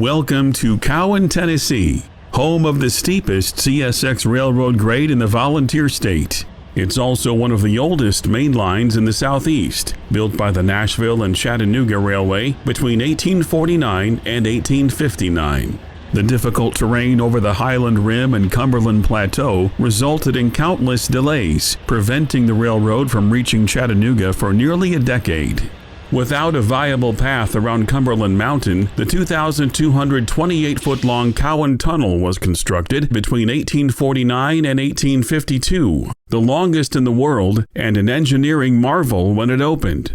Welcome to Cowan, Tennessee, home of the steepest CSX railroad grade in the volunteer state. It's also one of the oldest main lines in the southeast, built by the Nashville and Chattanooga Railway between 1849 and 1859. The difficult terrain over the Highland Rim and Cumberland Plateau resulted in countless delays, preventing the railroad from reaching Chattanooga for nearly a decade. Without a viable path around Cumberland Mountain, the 2,228-foot-long Cowan Tunnel was constructed between 1849 and 1852, the longest in the world and an engineering marvel when it opened.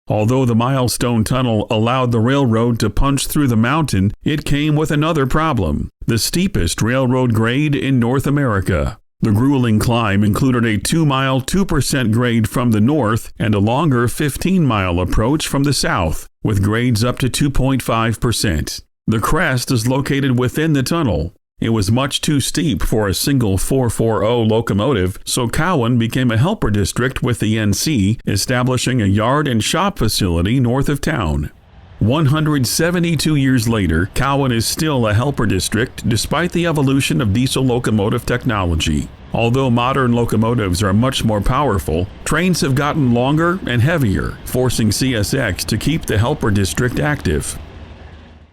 Although the Milestone Tunnel allowed the railroad to punch through the mountain, it came with another problem: the steepest railroad grade in North America. The grueling climb included a 2-mile 2% grade from the north and a longer 15-mile approach from the south, with grades up to 2.5%. The crest is located within the tunnel. It was much too steep for a single 440 locomotive, so Cowan became a helper district with the NC, establishing a yard and shop facility north of town. 172 years later, Cowan is still a helper district despite the evolution of diesel locomotive technology. Although modern locomotives are much more powerful, trains have gotten longer and heavier, forcing CSX to keep the helper district active.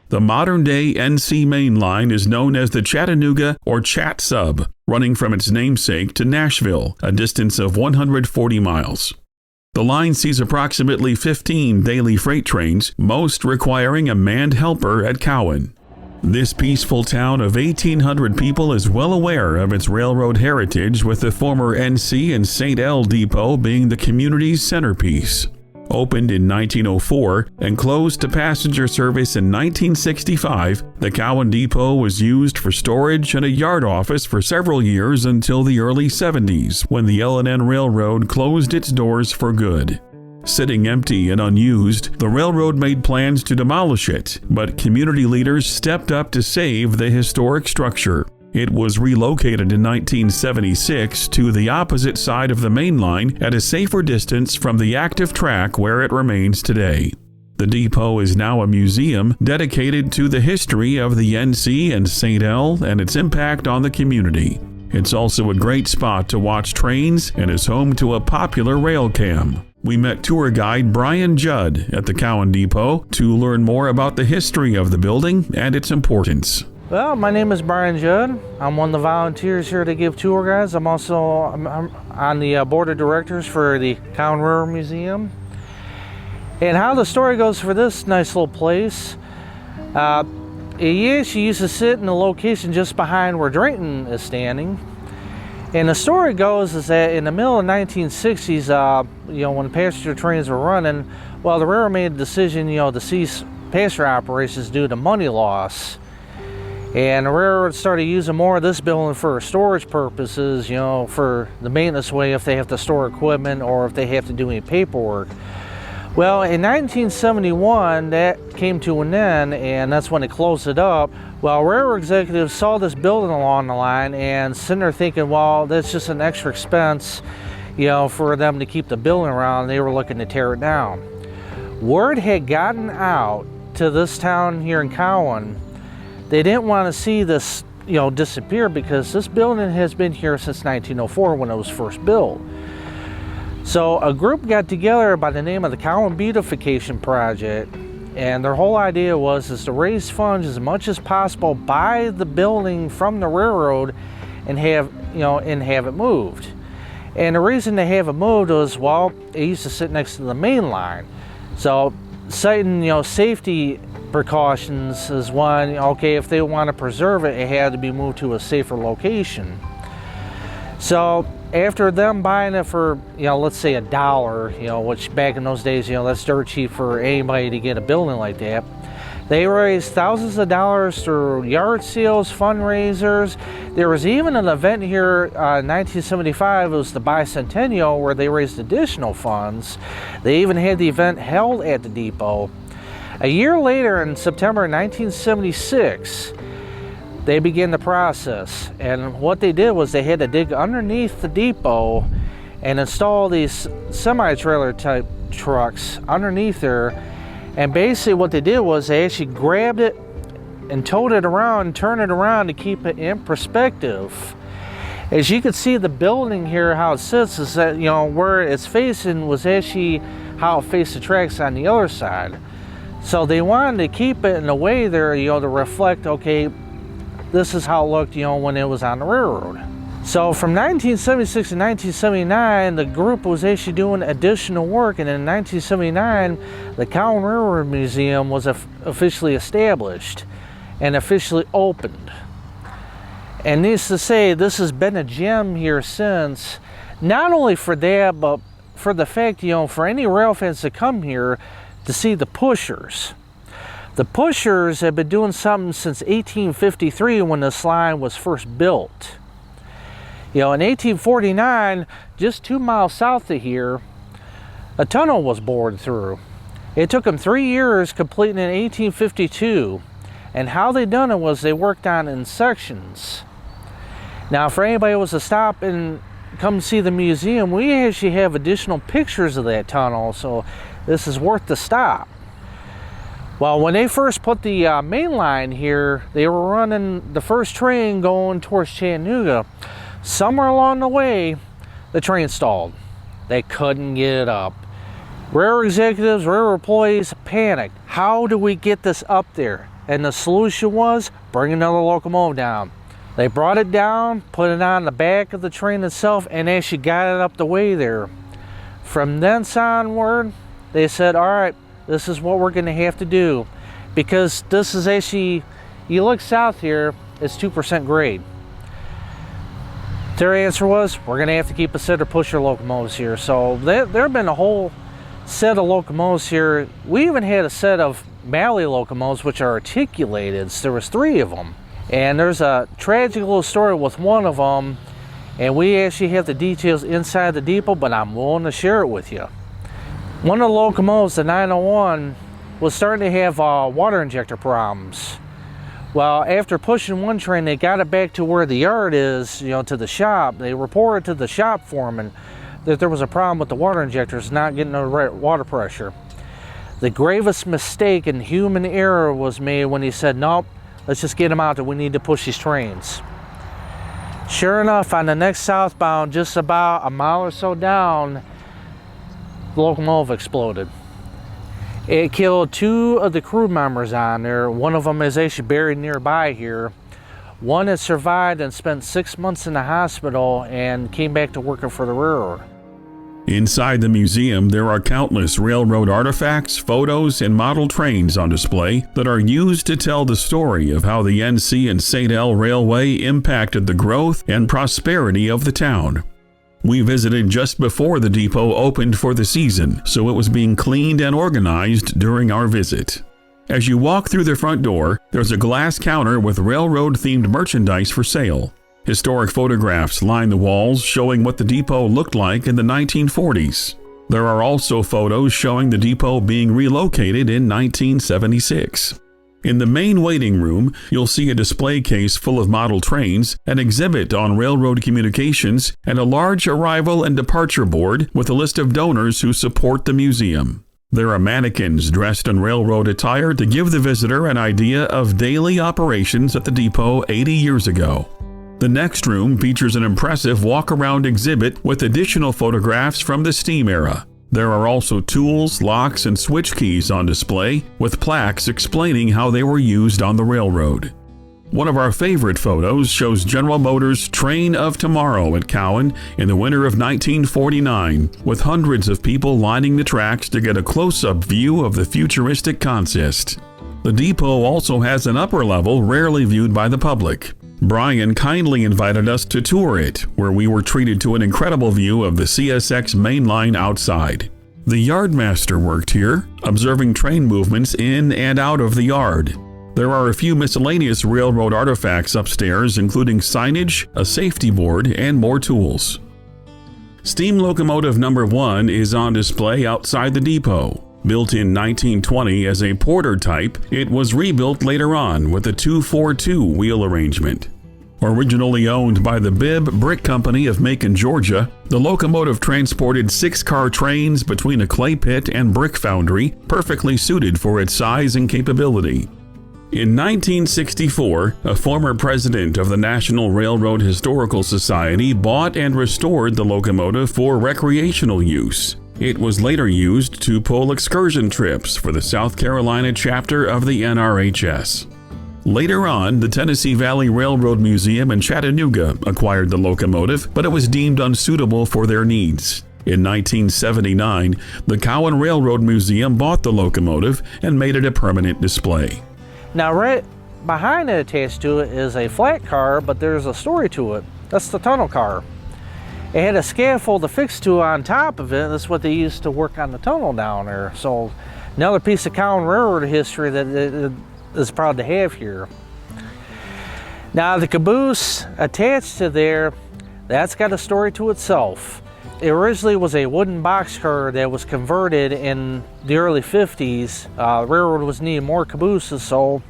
The modern-day NC main line is known as the Chattanooga or Chat Sub, running from its namesake to Nashville, a distance of 140 miles. The line sees approximately 15 daily freight trains, most requiring a manned helper at Cowan. This peaceful town of 1,800 people is well aware of its railroad heritage, with the former NC&STL depot being the community's centerpiece. Opened in 1904 and closed to passenger service in 1965, the Cowan Depot was used for storage and a yard office for several years until the early 70s, when the L&N Railroad closed its doors for good. Sitting empty and unused, the railroad made plans to demolish it, but community leaders stepped up to save the historic structure. It was relocated in 1976 to the opposite side of the main line at a safer distance from the active track where it remains today. The depot is now a museum dedicated to the history of the NC&STL and its impact on the community. It's also a great spot to watch trains and is home to a popular rail cam. We met tour guide Brian Judd at the Cowan Depot to learn more about the history of the building and its importance. Well, my name is Brian Judd. I'm one of the volunteers here to give tour guides. I'm also on the board of directors for the Cowan Railroad Museum. And how the story goes for this nice little place, she used to sit in the location just behind where Drayton is standing. And the story goes is that in the middle of the 1960s, when passenger trains were running, well, the railroad made a decision, to cease passenger operations due to money loss. And the railroad started using more of this building for storage purposes, for the maintenance way if they have to store equipment or if they have to do any paperwork. Well, in 1971, that came to an end, and that's when they closed it up. Well, railroad executives saw this building along the line and sitting there thinking, well, that's just an extra expense, for them to keep the building around. They were looking to tear it down. Word had gotten out to this town here in Cowan. They didn't want to see this, disappear, because this building has been here since 1904 when it was first built. So a group got together by the name of the Cowan Beautification Project, and their whole idea was to raise funds as much as possible, buy the building from the railroad, and have it moved. And the reason they have it moved was, well, it used to sit next to the main line. So citing, safety precautions is one, if they want to preserve it, it had to be moved to a safer location. So after them buying it for, let's say $1, which back in those days, that's dirt cheap for anybody to get a building like that, they raised thousands of dollars through yard sales, fundraisers. There was even an event here in 1975, it was the bicentennial, where they raised additional funds. They even had the event held at the depot. A year later, in September 1976, they began the process. And what they did was they had to dig underneath the depot and install these semi-trailer type trucks underneath there. And basically what they did was they actually grabbed it and towed it around, turned it around to keep it in perspective. As you can see, the building here, how it sits, is that, you know, where it's facing was actually how it faced the tracks on the other side. So they wanted to keep it in a way there, you know, to reflect, okay, this is how it looked, you know, when it was on the railroad. So from 1976 to 1979, the group was actually doing additional work, and in 1979, the Cowan Railroad Museum was officially established and officially opened. And needless to say, this has been a gem here since, not only for that, but for the fact, you know, for any rail fans to come here to see the pushers. The pushers have been doing something since 1853 when this line was first built. You know, in 1849, just 2 miles south of here, a tunnel was bored through. It took them 3 years, completing in 1852. And how they done it was they worked on in sections. Now, for anybody who was to stop and come see the museum, we actually have additional pictures of that tunnel, so this is worth the stop. Well, when they first put the main line here, they were running the first train going towards Chattanooga. Somewhere along the way, the train stalled. They couldn't get it up. Railroad executives, railroad employees panicked. How do we get this up there? And the solution was, bring another locomotive down. They brought it down, put it on the back of the train itself, and actually got it up the way there. From thence onward, they said, all right, this is what we're going to have to do. Because this is actually, you look south here, it's 2% grade. Their answer was, we're going to have to keep a set of pusher locomotives here. So there have been a whole set of locomotives here. We even had a set of Malley locomotives, which are articulated. So there was 3 of them. And there's a tragic little story with one of them, and we actually have the details inside the depot, but I'm willing to share it with you. One of the locomotives, the 901, was starting to have water injector problems. Well, after pushing one train, they got it back to where the yard is, you know, to the shop. They reported to the shop foreman that there was a problem with the water injectors not getting the right water pressure. The gravest mistake in human error was made when he said, nope, let's just get them out there. We need to push these trains. Sure enough, on the next southbound, just about a mile or so down, the locomotive exploded. It killed 2 of the crew members on there. One of them is actually buried nearby here. One has survived and spent 6 months in the hospital and came back to working for the railroad. Inside the museum, there are countless railroad artifacts, photos, and model trains on display that are used to tell the story of how the NC&STL Railway impacted the growth and prosperity of the town. We visited just before the depot opened for the season, so it was being cleaned and organized during our visit. As you walk through the front door, there's a glass counter with railroad-themed merchandise for sale. Historic photographs line the walls showing what the depot looked like in the 1940s. There are also photos showing the depot being relocated in 1976. In the main waiting room, you'll see a display case full of model trains, an exhibit on railroad communications, and a large arrival and departure board with a list of donors who support the museum. There are mannequins dressed in railroad attire to give the visitor an idea of daily operations at the depot 80 years ago. The next room features an impressive walk-around exhibit with additional photographs from the steam era. There are also tools, locks, and switch keys on display, with plaques explaining how they were used on the railroad. One of our favorite photos shows General Motors' Train of Tomorrow at Cowan in the winter of 1949, with hundreds of people lining the tracks to get a close-up view of the futuristic consist. The depot also has an upper level rarely viewed by the public. Brian kindly invited us to tour it, where we were treated to an incredible view of the CSX main line outside. The yardmaster worked here, observing train movements in and out of the yard. There are a few miscellaneous railroad artifacts upstairs, including signage, a safety board, and more tools. Steam locomotive number 1 is on display outside the depot. Built in 1920 as a Porter type, it was rebuilt later on with a 242 wheel arrangement. Originally owned by the Bibb Brick Company of Macon, Georgia, the locomotive transported 6-car trains between a clay pit and brick foundry, perfectly suited for its size and capability. In 1964, a former president of the National Railroad Historical Society bought and restored the locomotive for recreational use. It was later used to pull excursion trips for the South Carolina chapter of the NRHS. Later on, the Tennessee Valley Railroad Museum in Chattanooga acquired the locomotive, but it was deemed unsuitable for their needs. In 1979, the Cowan Railroad Museum bought the locomotive and made it a permanent display. Now, right behind it attached to it is a flat car, but there's a story to it. That's the tunnel car. It had a scaffold affixed to it on top of it. That's what they used to work on the tunnel down there. So another piece of Cowan Railroad history that it is proud to have here. Now, the caboose attached to there, that's got a story to itself. It originally was a wooden boxcar that was converted in the early 50s. The railroad was needing more cabooses, so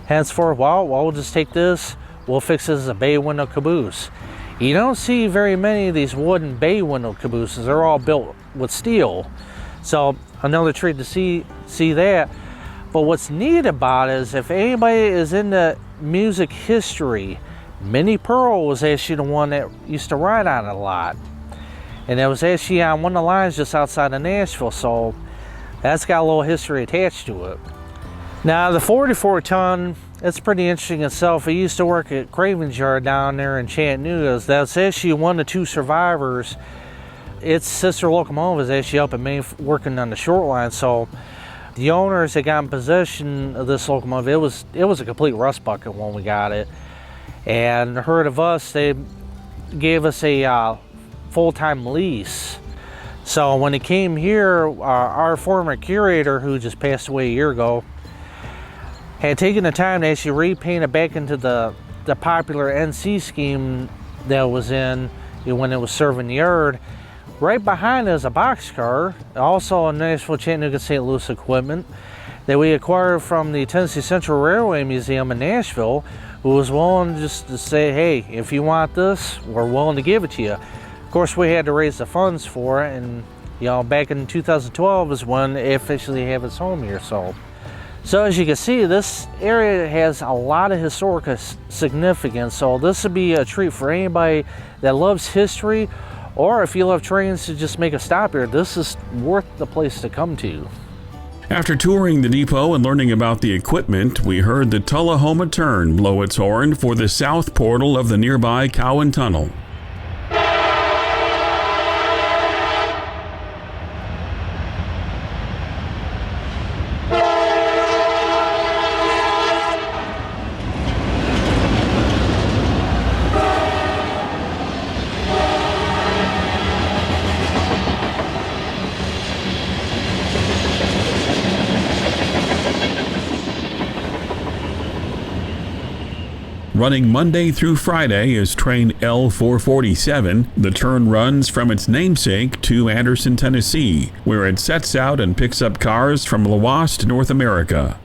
henceforth, well, we'll just take this, we'll fix it as a bay window caboose. You don't see very many of these wooden bay window cabooses. They're all built with steel. So another treat to see that. But what's neat about it is, if anybody is into music history, Minnie Pearl was actually the one that used to ride on it a lot. And it was actually on one of the lines just outside of Nashville, so that's got a little history attached to it. Now, the 44-ton, it's pretty interesting itself. It used to work at Craven's Yard down there in Chattanooga. That's actually one of the two survivors. Its sister locomotive is actually up in Maine working on the short line, so the owners that got in possession of this locomotive, it was a complete rust bucket when we got it. And heard of us, they gave us a full-time lease. So when it came here, our former curator, who just passed away a year ago, had taken the time to actually repaint it back into the popular NC scheme that was in when it was serving the yard. Right behind it is a boxcar, also a Nashville, Chattanooga, St. Louis equipment that we acquired from the Tennessee Central Railway Museum in Nashville, who was willing just to say, hey, if you want this, we're willing to give it to you. Of course, we had to raise the funds for it, and back in 2012 is when it officially had its home here. So as you can see, this area has a lot of historical significance. So this would be a treat for anybody that loves history, or if you love trains to just make a stop here, this is worth the place to come to. After touring the depot and learning about the equipment, we heard the Tullahoma Turn blow its horn for the south portal of the nearby Cowan Tunnel. Running Monday through Friday is train L447. The turn runs from its namesake to Anderson, Tennessee, where it sets out and picks up cars from Lwaste, North America.